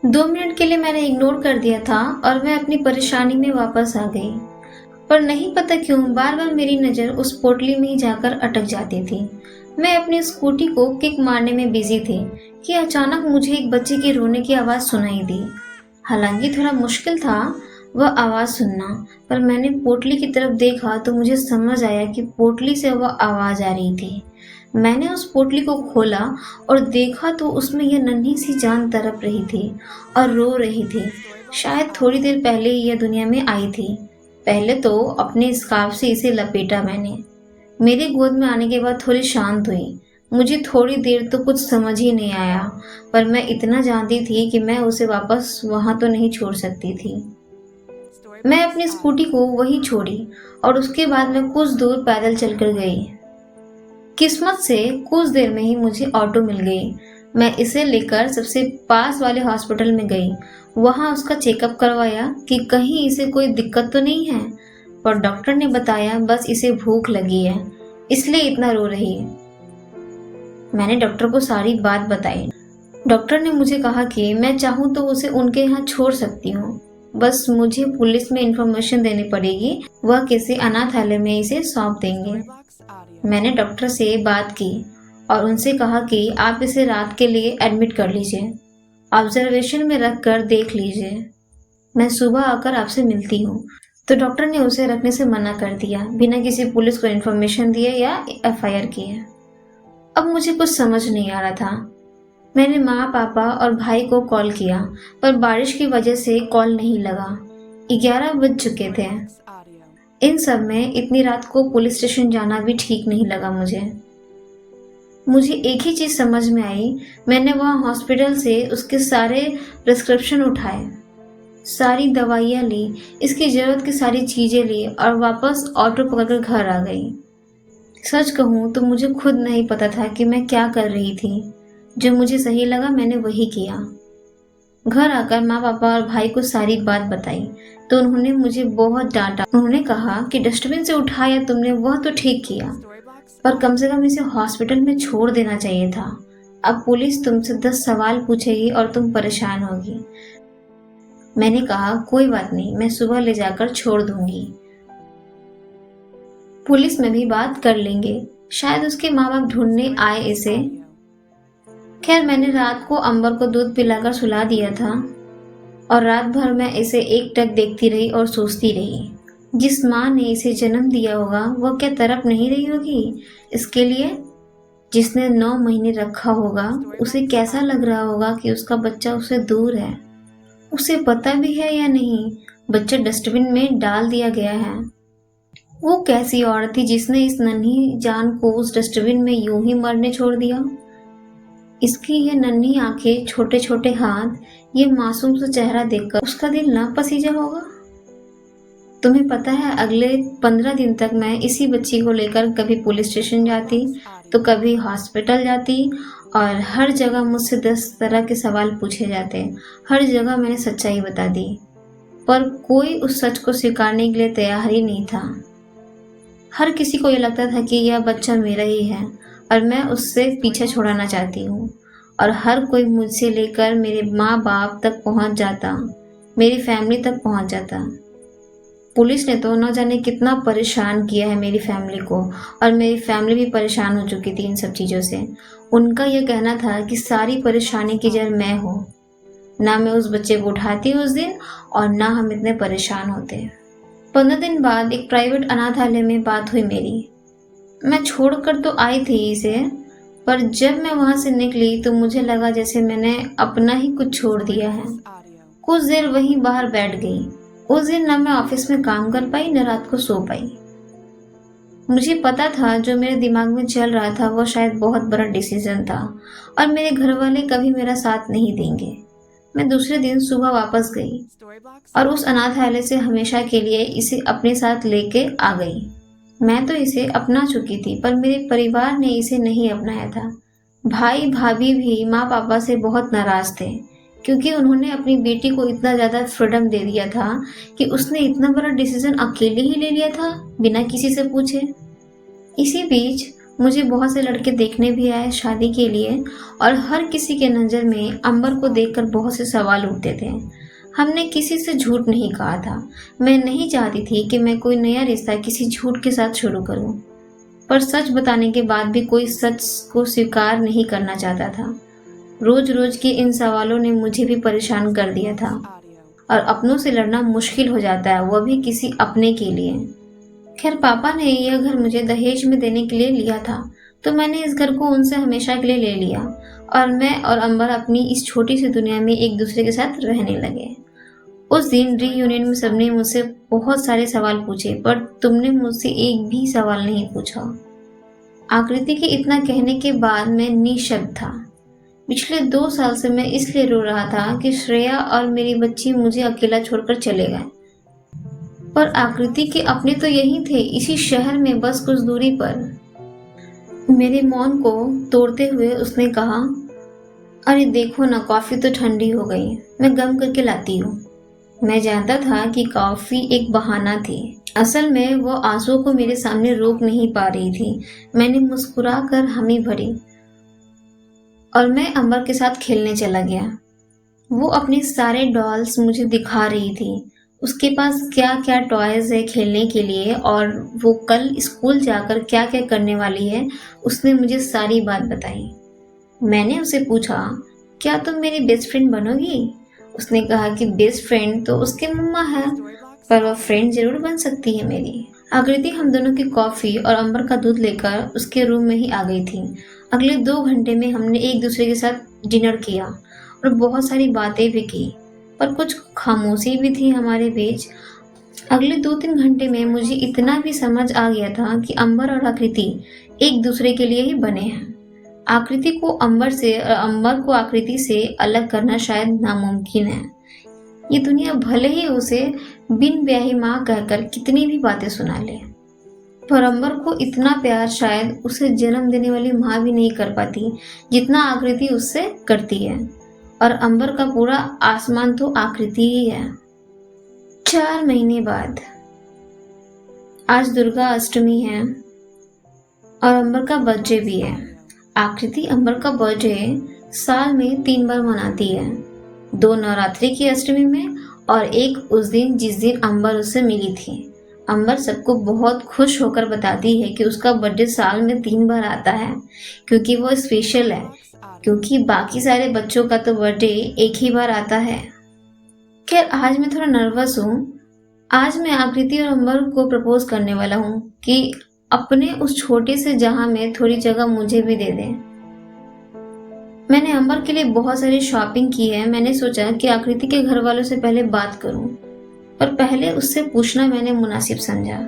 2 minute के लिए मैंने इग्नोर कर दिया था और मैं अपनी परेशानी में वापस आ गई। पर नहीं पता क्यों बार बार मेरी नज़र उस पोटली में ही जाकर अटक जाती थी। मैं अपनी स्कूटी को किक मारने में बिजी थी कि अचानक मुझे एक बच्चे की रोने की आवाज़ सुनाई दी। हालांकि थोड़ा मुश्किल था वह आवाज़ सुनना, पर मैंने पोटली की तरफ देखा तो मुझे समझ आया कि पोटली से वह आवाज़ आ रही थी। मैंने उस पोटली को खोला और देखा तो उसमें यह नन्ही सी जान तड़प रही थी और रो रही थी। शायद थोड़ी देर पहले ही यह दुनिया में आई थी। पहले तो अपने स्कार्फ से इसे लपेटा मैंने। मेरी गोद में आने के बाद थोड़ी शांत हुई। मुझे थोड़ी देर तो कुछ समझ ही नहीं आया, पर मैं इतना जानती थी कि मैं उसे वापस वहां तो नहीं छोड़ सकती थी। मैं अपनी स्कूटी को वहीं छोड़ी और उसके बाद मैं कुछ दूर पैदल चलकर गई। किस्मत से कुछ देर में ही मुझे ऑटो मिल गई। मैं इसे लेकर सबसे पास वाले हॉस्पिटल में गई। वहां उसका चेकअप करवाया कि कहीं इसे कोई दिक्कत तो नहीं है, पर डॉक्टर ने बताया बस इसे भूख लगी है, इसलिए इतना रो रही है। मैंने डॉक्टर को सारी बात बताई। डॉक्टर ने मुझे कहा कि मैं चाहूँ तो उसे उनके यहाँ छोड़ सकती हूँ, बस मुझे पुलिस में इंफॉर्मेशन देनी पड़ेगी, वह किसी अनाथालय में इसे सौंप देंगे। मैंने डॉक्टर से बात की और उनसे कहा कि आप इसे रात के लिए एडमिट कर लीजिए, ऑब्जर्वेशन में रख कर देख लीजिए, मैं सुबह आकर आपसे मिलती हूँ। तो डॉक्टर ने उसे रखने से मना कर दिया, बिना किसी पुलिस को इन्फॉर्मेशन दिए या एफआईआर किए। अब मुझे कुछ समझ नहीं आ रहा था। मैंने माँ, पापा और भाई को कॉल किया, पर बारिश की वजह से कॉल नहीं लगा। 11 बज चुके थे। इन सब में इतनी रात को पुलिस स्टेशन जाना भी ठीक नहीं लगा मुझे एक ही चीज़ समझ में आई। मैंने वहाँ हॉस्पिटल से उसके सारे प्रिस्क्रिप्शन उठाए, सारी दवाइयाँ ली, इसकी ज़रूरत की सारी चीज़ें ली और वापस ऑटो पकड़कर घर आ गई। सच कहूँ तो मुझे खुद नहीं पता था कि मैं क्या कर रही थी। जो मुझे सही लगा मैंने वही किया। घर आकर माँ, पापा और भाई को सारी बात बताई तो उन्होंने मुझे बहुत डांटा। उन्होंने कहा कि डस्टबिन से उठाया तुमने वह तो ठीक किया, पर कम से कम इसे हॉस्पिटल में छोड़ देना चाहिए था। अब पुलिस तुमसे 10 सवाल पूछेगी और तुम परेशान होगी। मैंने कहा कोई बात नहीं, मैं सुबह ले जाकर छोड़ दूंगी, पुलिस में भी बात कर लेंगे, शायद उसके माँ बाप ढूंढने आए इसे। खैर मैंने रात को अंबर को दूध पिलाकर सुला दिया था और रात भर मैं इसे एकटक देखती रही और सोचती रही। जिस माँ ने इसे जन्म दिया होगा वह क्या तड़प नहीं रही होगी इसके लिए? जिसने 9 महीने रखा होगा उसे कैसा लग रहा होगा कि उसका बच्चा उससे दूर है? उसे पता भी है या नहीं बच्चा डस्टबिन में डाल दिया गया है? वो कैसी औरत थी जिसने इस नन्ही जान को उस डस्टबिन में यूं ही मरने छोड़ दिया? इसकी ये नन्ही आंखें, छोटे छोटे हाथ, ये मासूम सा चेहरा देखकर उसका दिल ना पसीजा होगा? तुम्हें पता है अगले 15 दिन तक मैं इसी बच्ची को लेकर कभी पुलिस स्टेशन जाती तो कभी हॉस्पिटल जाती और हर जगह मुझसे 10 तरह के सवाल पूछे जाते। हर जगह मैंने सच्चाई बता दी, पर कोई उस सच को स्वीकारने के लिए तैयार ही नहीं था। हर किसी को ये लगता था कि यह बच्चा मेरा ही है और मैं उससे पीछा छुड़ाना चाहती हूँ, और हर कोई मुझसे लेकर मेरे माँ बाप तक पहुँच जाता, मेरी फैमिली तक पहुँच जाता। पुलिस ने तो न जाने कितना परेशान किया है मेरी फैमिली को, और मेरी फैमिली भी परेशान हो चुकी थी इन सब चीज़ों से। उनका यह कहना था कि सारी परेशानी की जड़ मैं हूँ, ना मैं उस बच्चे को उठाती उस दिन और ना हम इतने परेशान होते। 15 दिन बाद एक प्राइवेट अनाथालय में बात हुई मेरी। मैं छोड़कर तो आई थी इसे, पर जब मैं वहां से निकली तो मुझे लगा जैसे मैंने अपना ही कुछ छोड़ दिया है। कुछ देर वहीं बाहर बैठ गई। उस दिन ना मैं ऑफिस में काम कर पाई न रात को सो पाई। मुझे पता था जो मेरे दिमाग में चल रहा था वो शायद बहुत बड़ा डिसीजन था और मेरे घर वाले कभी मेरा साथ नहीं देंगे। मैं दूसरे दिन सुबह वापस गई और उस अनाथालय से हमेशा के लिए इसे अपने साथ लेके आ गई। मैं तो इसे अपना चुकी थी, पर मेरे परिवार ने इसे नहीं अपनाया था। भाई भाभी भी माँ पापा से बहुत नाराज थे क्योंकि उन्होंने अपनी बेटी को इतना ज़्यादा फ्रीडम दे दिया था कि उसने इतना बड़ा डिसीजन अकेले ही ले लिया था बिना किसी से पूछे। इसी बीच मुझे बहुत से लड़के देखने भी आए शादी के लिए और हर किसी के नज़र में अंबर को देखकर बहुत से सवाल उठते थे। हमने किसी से झूठ नहीं कहा था। मैं नहीं चाहती थी कि मैं कोई नया रिश्ता किसी झूठ के साथ शुरू करूं, पर सच बताने के बाद भी कोई सच को स्वीकार नहीं करना चाहता था। रोज रोज के इन सवालों ने मुझे भी परेशान कर दिया था और अपनों से लड़ना मुश्किल हो जाता है, वह भी किसी अपने के लिए। खैर, पापा ने यह घर मुझे दहेज में देने के लिए लिया था, तो मैंने इस घर को उनसे हमेशा के लिए ले लिया और मैं और अंबर अपनी इस छोटी सी दुनिया में एक दूसरे के साथ रहने लगे। उस दिन रीयूनियन में सबने मुझसे बहुत सारे सवाल पूछे, पर तुमने मुझसे एक भी सवाल नहीं पूछा। आकृति के इतना कहने के बाद मैं निशब्द था। पिछले 2 साल से मैं इसलिए रो रहा था कि श्रेया और मेरी बच्ची मुझे अकेला छोड़कर चले गए। पर आकृति के अपने तो यही थे, इसी शहर में, बस कुछ दूरी पर। मेरे मौन को तोड़ते हुए उसने कहा, अरे देखो ना, कॉफी तो ठंडी हो गई, मैं गर्म करके लाती हूँ। मैं जानता था कि कॉफी एक बहाना थी, असल में वो आंसुओं को मेरे सामने रोक नहीं पा रही थी। मैंने मुस्कुरा कर हामी भरी और मैं अंबर के साथ खेलने चला गया। वो अपने सारे डॉल्स मुझे दिखा रही थी, उसके पास क्या क्या टॉयज है खेलने के लिए और वो कल स्कूल जाकर क्या क्या करने वाली है। उसने मुझे सारी बात बताई। मैंने उसे पूछा, क्या तुम मेरी बेस्ट फ्रेंड बनोगी? उसने कहा कि बेस्ट फ्रेंड तो उसके मम्मा है, पर वह फ्रेंड जरूर बन सकती है मेरी। आकृति हम दोनों की कॉफ़ी और अंबर का दूध लेकर उसके रूम में ही आ गई थी। अगले 2 घंटे में हमने एक दूसरे के साथ डिनर किया और बहुत सारी बातें भी की, पर कुछ खामोशी भी थी हमारे बीच। अगले 2-3 घंटे में मुझे इतना भी समझ आ गया था कि अंबर और आकृति एक दूसरे के लिए ही बने हैं। आकृति को अंबर से और अंबर को आकृति से अलग करना शायद नामुमकिन है। ये दुनिया भले ही उसे बिन ब्याही माँ कहकर कितनी भी बातें सुना ले, पर अंबर को इतना प्यार शायद उसे जन्म देने वाली माँ भी नहीं कर पाती जितना आकृति उससे करती है। और अंबर का पूरा आसमान तो आकृति ही है। 4 महीने बाद आज दुर्गा अष्टमी है और अंबर का बर्थडे भी है। आकृति अंबर का बर्थडे साल में 3 बार मनाती है, 2 नवरात्रि की अष्टमी में और एक उस दिन जिस दिन अंबर उससे मिली थी। अंबर सबको बहुत खुश होकर बताती है कि उसका बर्थडे साल में 3 बार आता है क्योंकि वो स्पेशल है, क्योंकि बाकी सारे बच्चों का तो बर्थडे एक ही बार आता है। खैर, आज मैं थोड़ा नर्वस हूँ। आज मैं आकृति और अंबर को प्रपोज करने वाला हूँ कि अपने उस छोटे से जहां में थोड़ी जगह मुझे भी दे दें। मैंने अंबर के लिए बहुत सारी शॉपिंग की है। मैंने सोचा कि आकृति के घर वालों से पहले बात करूं, पर पहले उससे पूछना मैंने मुनासिब समझा।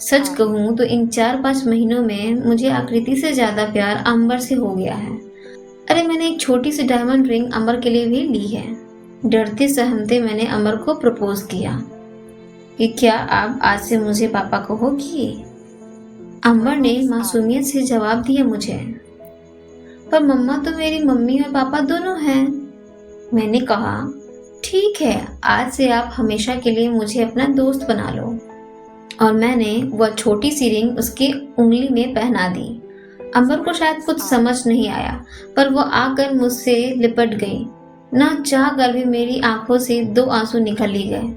सच कहूं तो इन 4-5 महीनों में मुझे आकृति से ज्यादा प्यार अंबर से हो गया है। अरे, मैंने एक छोटी सी डायमंड रिंग अंबर के लिए भी ली है। डरते सहमते मैंने अंबर को प्रपोज किया कि क्या आप आज से मुझे पापा कहोगी? अंबर ने मासूमियत से जवाब दिया मुझे, पर मम्मा तो मेरी मम्मी और पापा दोनों हैं। मैंने कहा, ठीक है, आज से आप हमेशा के लिए मुझे अपना दोस्त बना लो। और मैंने वह छोटी सी रिंग उसके उंगली में पहना दी। अंबर को शायद कुछ समझ नहीं आया, पर वो आकर मुझसे लिपट गई। ना चाह कर भी मेरी आंखों से 2 आंसू निकल ही गए।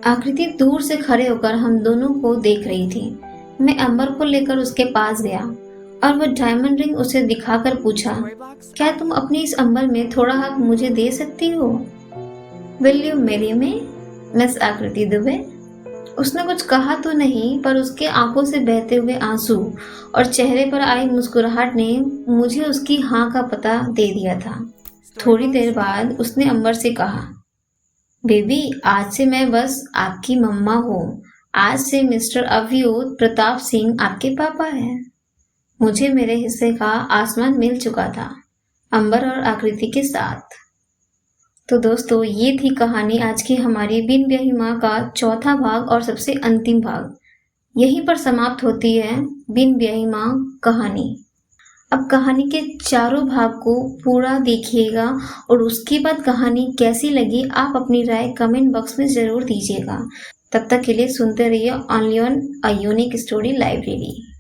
आकृति दूर से खड़े होकर हम दोनों को देख रही थी। मैं अंबर को लेकर उसके पास गया और वह डायमंड रिंग उसे दिखाकर पूछा, क्या तुम अपनी इस अंबर में थोड़ा हक मुझे दे सकती हो? Will you marry me, miss आकृति दुबे? उसने कुछ कहा तो नहीं, पर उसके आंखों से बहते हुए आंसू और चेहरे पर आई मुस्कुराहट ने मुझे उसकी हाँ का पता दे दिया था। थोड़ी देर बाद उसने अंबर से कहा, बेबी, आज से मैं बस आपकी मम्मा हूँ। आज से मिस्टर अभियोत प्रताप सिंह आपके पापा हैं। मुझे मेरे हिस्से का आसमान मिल चुका था अंबर और आकृति के साथ। तो दोस्तों, ये थी कहानी आज की हमारी बिन ब्याही माँ का चौथा भाग और सबसे अंतिम भाग। यहीं पर समाप्त होती है बिन ब्याही माँ कहानी। अब कहानी के चारों भाग को पूरा देखिएगा और उसके बाद कहानी कैसी लगी आप अपनी राय कमेंट बॉक्स में ज़रूर दीजिएगा। तब तक के लिए सुनते रहिए only on a unique story library.